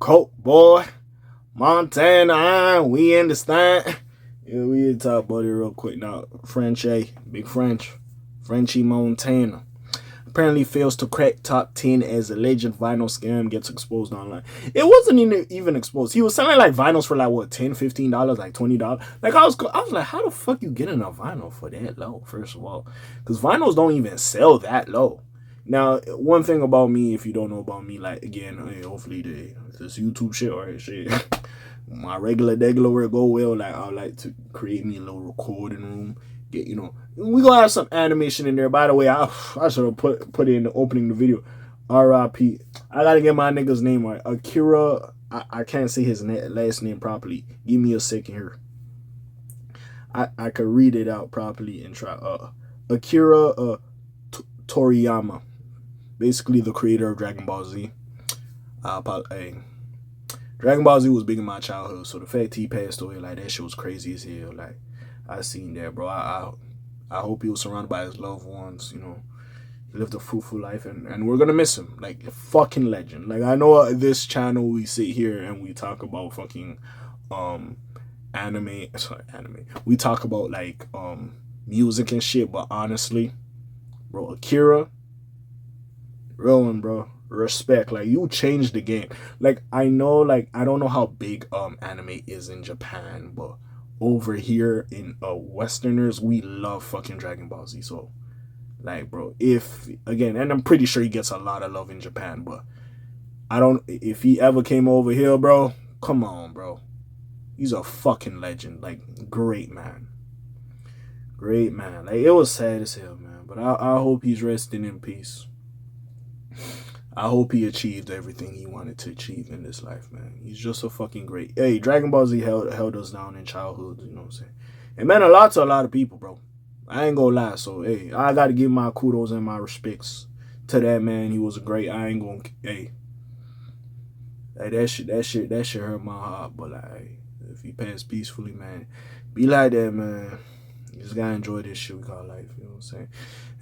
Coke boy, Montana, we understand. Yeah, we need to talk about it real quick now. Frenchie, big Frenchie Montana. Apparently fails to crack top 10 as alleged vinyl scam gets exposed online. It wasn't even exposed. He was selling like vinyls for like what, $10, $15, like $20. Like I was like, how the fuck you getting a vinyl for that low? First of all, because vinyls don't even sell that low. Now, one thing about me, if you don't know about me, like again, hopefully this YouTube shit or shit, my regular where it go well, like I like to create me a little recording room. Get, we gonna have some animation in there. By the way, I should have put it in the opening of the video. R.I.P. I gotta get my nigga's name right. Akira. I can't say his last name properly. Give me a second here. I could read it out properly and try. Akira Toriyama, basically the creator of Dragon Ball Z. Dragon Ball Z was big in my childhood, so the fact he passed away, like, that shit was crazy as hell. Like, I seen that, bro. I hope he was surrounded by his loved ones, He lived a fruitful life, and we're gonna miss him. Like, a fucking legend. Like, I know this channel, we sit here and we talk about fucking anime. We talk about, like, music and shit, but honestly, bro, Akira, real one, bro. Respect. Like, you changed the game. Like, I know, like, I don't know how big anime is in Japan, but over here in Westerners, we love fucking Dragon Ball Z. So, like, bro, and I'm pretty sure he gets a lot of love in Japan, but if he ever came over here, bro, come on, bro. He's a fucking legend. Like, great man. Like, it was sad as hell, man, but I hope he's resting in peace. I hope he achieved everything he wanted to achieve in this life, man. He's just a fucking great. Hey, Dragon Ball Z held us down in childhood, you know what I'm saying? It meant a lot to a lot of people, bro. I ain't gonna lie. So, hey, I gotta give my kudos and my respects to that man. He was great. I ain't gonna, hey, that shit hurt my heart. But, like, if he passed peacefully, man, be like that, man. You just gotta enjoy this shit we call life, you know what I'm saying?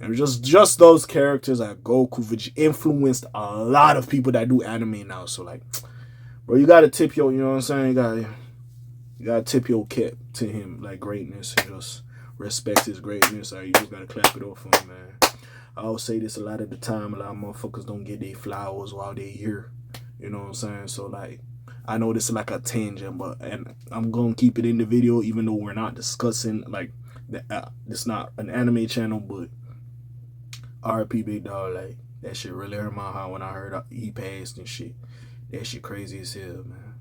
And just those characters like Goku, which influenced a lot of people that do anime now. So, like, bro, you gotta tip your, you know what I'm saying? You gotta tip your cap to him, like, greatness, and just respect his greatness. Or you just gotta clap it off for him, man. I always say this a lot of the time. A lot of motherfuckers don't get their flowers while they here. You know what I'm saying? So, like, I know this is like a tangent, and I'm gonna keep it in the video, even though we're not discussing, like, it's not an anime channel, but RP Big Dog, like, that shit really hurt my heart when I heard he passed and shit. That shit crazy as hell, man.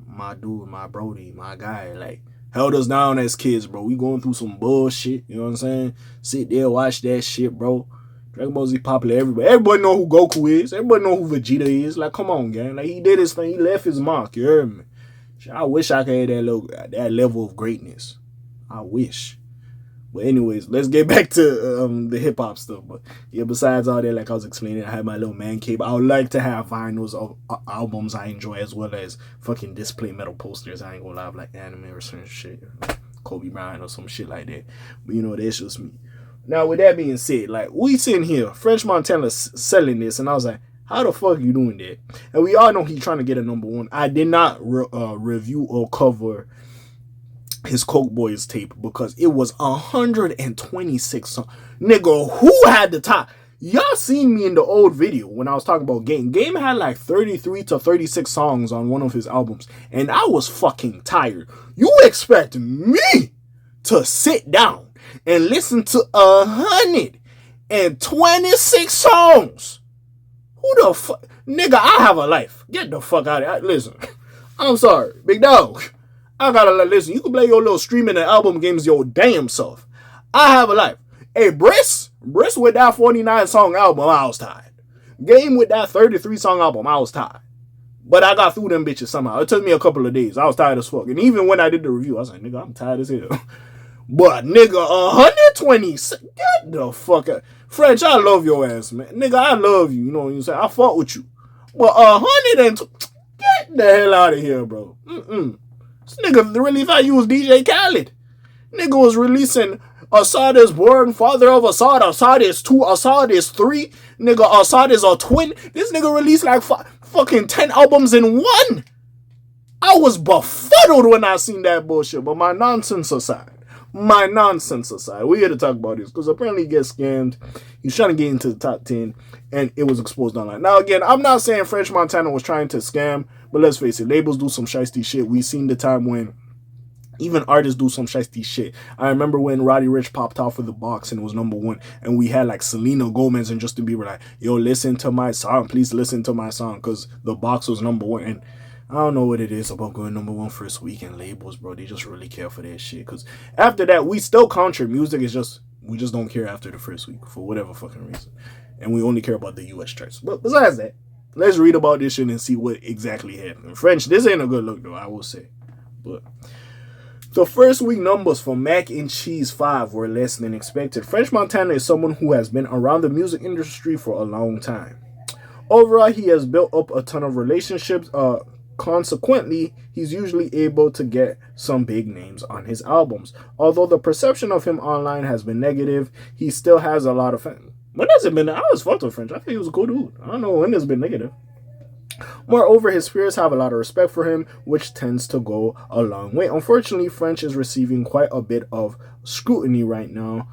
My dude, my brody, my guy, like, held us down as kids, bro. We going through some bullshit, you know what I'm saying? Sit there, watch that shit, bro. Dragon Ball Z popular everybody. Everybody know who Goku is. Everybody know who Vegeta is. Like, come on, gang. Like, he did his thing. He left his mark, you heard me? I wish I could have that level of greatness. I wish. But anyways, let's get back to the hip-hop stuff. But yeah, besides all that, like I was explaining, I have my little man cave. I would like to have vinyls of albums I enjoy, as well as fucking display metal posters. I ain't gonna lie, like anime or certain shit, like Kobe Bryant or some shit like that. But that's just me. Now, with that being said, like, we sitting here, French Montana selling this, and I was like, how the fuck are you doing that? And we all know he's trying to get a #1. I did not review or cover his Coke Boys tape because it was 126 songs. Nigga, who had the top? Y'all seen me in the old video when I was talking about Game. Game had like 33 to 36 songs on one of his albums, and I was fucking tired. You expect me to sit down and listen to 126 songs? Who the fuck? Nigga, I have a life. Get the fuck out of here. Listen, I'm sorry, big dog. I gotta listen. You can play your little streaming and album games your damn self. I have a life. Hey, Briss with that 49 song album, I was tired. Game with that 33 song album, I was tired. But I got through them bitches somehow. It took me a couple of days. I was tired as fuck. And even when I did the review, I was like, nigga, I'm tired as hell. But nigga, 126, get the fuck out. French, I love your ass, man. Nigga, I love you. You know what I'm saying? I fought with you. But 102, get the hell out of here, bro. This nigga really thought you was DJ Khaled. Nigga was releasing Assad is born, father of Assad. Assad is 2, Assad is 3. Nigga, Assad is a twin. This nigga released like 5 Fucking 10 albums in one. I was befuddled when I seen that bullshit. But my nonsense aside, we here to talk about this because apparently he gets scammed. He's trying to get into the top 10 and it was exposed online. Now again, I'm not saying French Montana was trying to scam, but let's face it, labels do some shiesty shit. We've seen the time when even artists do some shiesty shit. I remember when Roddy Ricch popped off with the box and it was #1, and we had like Selena Gomez and Justin Bieber like, yo, listen to my song, please listen to my song, because the box was #1. And I don't know what it is about going #1 first week and labels, bro. They just really care for that shit. Because after that, we still country music. Is just, we just don't care after the first week for whatever fucking reason. And we only care about the US charts. But besides that, let's read about this shit and see what exactly happened. French, this ain't a good look though, I will say. But the first week numbers for Mac and Cheese 5 were less than expected. French Montana is someone who has been around the music industry for a long time. Overall, he has built up a ton of relationships. Consequently, he's usually able to get some big names on his albums. Although the perception of him online has been negative, he still has a lot of fans. When has it been? I was fucked with French. I think he was a cool dude. I don't know when it's been negative. Moreover, his peers have a lot of respect for him, which tends to go a long way. Unfortunately, French is receiving quite a bit of scrutiny right now,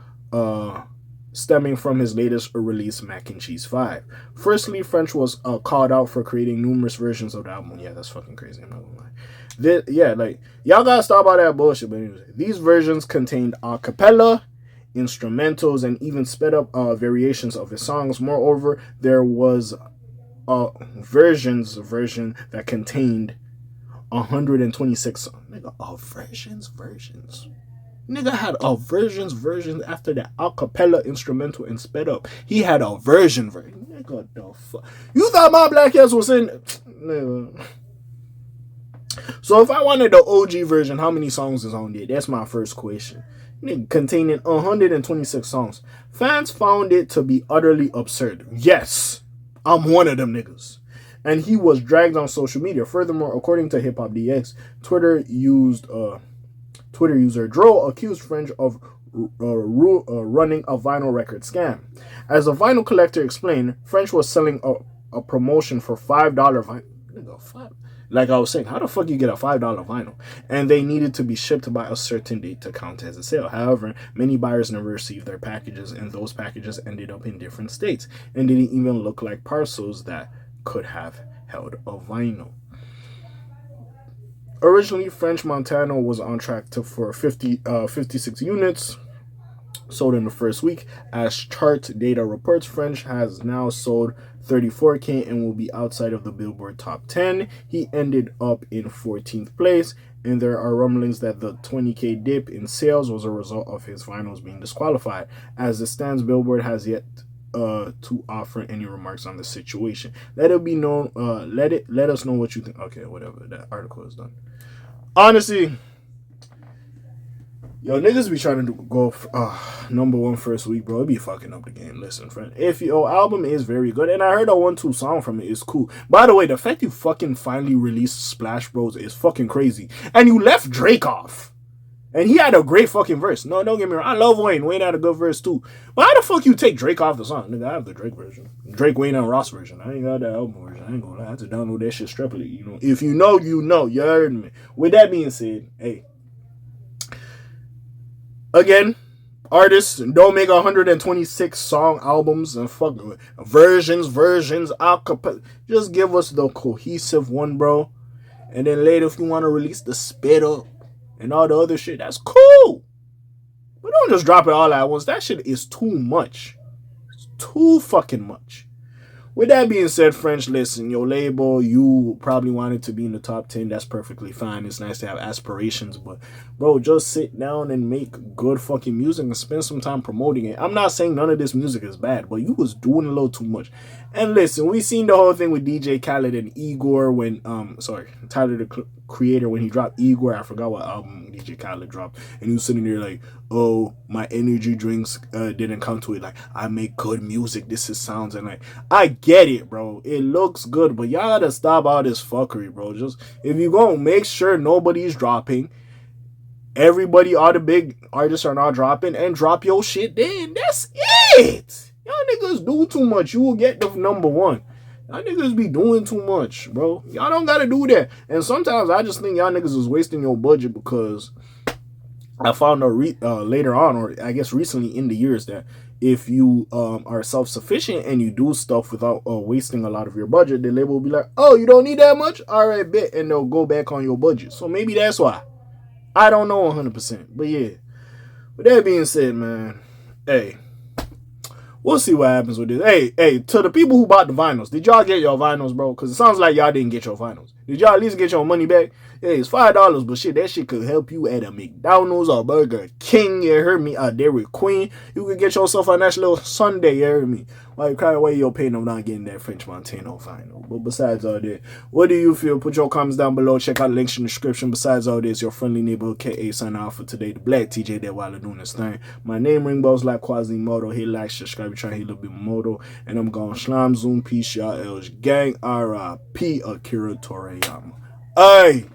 stemming from his latest release, Mac and Cheese 5. Firstly, French was called out for creating numerous versions of the album. Yeah, that's fucking crazy, I'm not gonna lie. Like, y'all gotta stop all that bullshit, but anyways, these versions contained a cappella, instrumentals, and even sped up variations of his songs. Moreover, there was version that contained 126 songs. Versions. Nigga had a versions after that acapella, instrumental, and sped up. He had a version. Nigga, the fuck? You thought my black ass was in? Nigga. So if I wanted the OG version, how many songs is on there? That's my first question. Nigga, containing 126 songs. Fans found it to be utterly absurd. Yes. I'm one of them niggas. And he was dragged on social media. Furthermore, according to Hip Hop DX, Twitter user Dro accused French of running a vinyl record scam. As a vinyl collector explained, French was selling a promotion for $5 vinyl. Like I was saying, how the fuck you get a $5 vinyl? And they needed to be shipped by a certain date to count as a sale. However, many buyers never received their packages, and those packages ended up in different states and didn't even look like parcels that could have held a vinyl. Originally, French Montana was on track for 56 units sold in the first week. As chart data reports, French has now sold 34K and will be outside of the Billboard top 10. He ended up in 14th place, and there are rumblings that the 20K dip in sales was a result of his vinyls being disqualified. As it stands, Billboard has yet to offer any remarks on the situation. Let it be known. Let us know what you think. Okay, whatever. That article is done. Honestly, yo, niggas be trying to go #1 first week, bro. It be fucking up the game. Listen, friend. If your album is very good, and I heard a 1-2 song from it, is cool. By the way, the fact you fucking finally released Splash Bros is fucking crazy. And you left Drake off. And he had a great fucking verse. No, don't get me wrong. I love Wayne. Wayne had a good verse too. But how the fuck you take Drake off the song? Nigga, I have the Drake version. Drake, Wayne, and Ross version. I ain't got that album version. I ain't gonna lie. I had to download that shit separately. You know, if you know, you know. You heard me. With that being said, hey. Again, artists don't make 126 song albums and fuck versions, acapella. Just give us the cohesive one, bro. And then later, if you want to release the sped up and all the other shit, that's cool. But don't just drop it all at once. That shit is too much. It's too fucking much. With that being said, French, listen, your label, you probably wanted to be in the top 10. That's perfectly fine. It's nice to have aspirations. But, bro, just sit down and make good fucking music and spend some time promoting it. I'm not saying none of this music is bad, but you was doing a little too much. And listen, we seen the whole thing with DJ Khaled and Igor when, Tyler, the Creator, when he dropped Igor. I forgot what album DJ Khaled dropped. And he was sitting there like, oh, my energy drinks didn't come to it. Like, I make good music. This is sounds. And like, I get it, bro. It looks good. But y'all gotta stop all this fuckery, bro. Just, if you gonna make sure nobody's dropping, everybody, all the big artists are not dropping, and drop your shit then. That's it. Y'all niggas do too much. You will get the #1. Y'all niggas be doing too much, bro. Y'all don't gotta do that. And sometimes I just think y'all niggas is wasting your budget because I found out later on, or I guess recently in the years, that if you are self-sufficient and you do stuff without wasting a lot of your budget, the label will be like, oh, you don't need that much? All right, bet. And they'll go back on your budget. So maybe that's why. I don't know 100%. But yeah. With that being said, man, hey, we'll see what happens with this. Hey, to the people who bought the vinyls, did y'all get your vinyls, bro? Because it sounds like y'all didn't get your vinyls. Did y'all at least get your money back? Hey, it's $5, but shit, that shit could help you at a McDonald's or Burger King, you heard me, a Dairy Queen. You could get yourself a nice little Sunday, you heard me. Why you cry away your pain of not getting that French Montano vinyl? But besides all that, what do you feel? Put your comments down below. Check out the links in the description. Besides all this, your friendly neighborhood K.A. signing out for today. The Black TJ that while doing this thing. My name ring bells like Quasimodo. Hit like, subscribe, you trying to hit a little bit more moto. And I'm going Slime Zoom. Peace, y'all. Gang. R.I.P. Akira Toriyama. Hey!